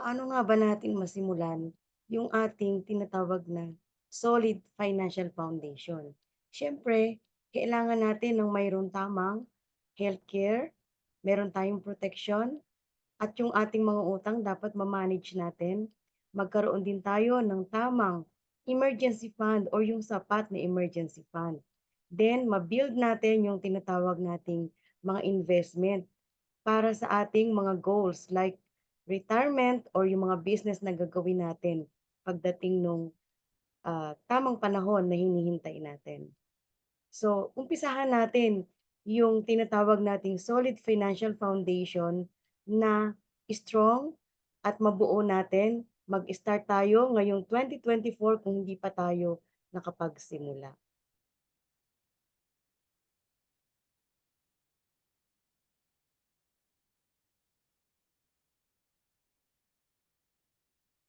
Paano nga ba natin masimulan yung ating tinatawag na solid financial foundation? Siyempre, kailangan natin ng mayroon tamang healthcare, meron tayong protection, at yung ating mga utang dapat ma-manage natin. Magkaroon din tayo ng tamang emergency fund or yung sapat na emergency fund. Then, ma-build natin yung tinatawag nating mga investment para sa ating mga goals like retirement or yung mga business na gagawin natin pagdating nung tamang panahon na hinihintay natin. So, umpisahan natin yung tinatawag nating solid financial foundation na strong at mabuo natin. Mag-start tayo ngayong 2024 kung hindi pa tayo nakapagsimula.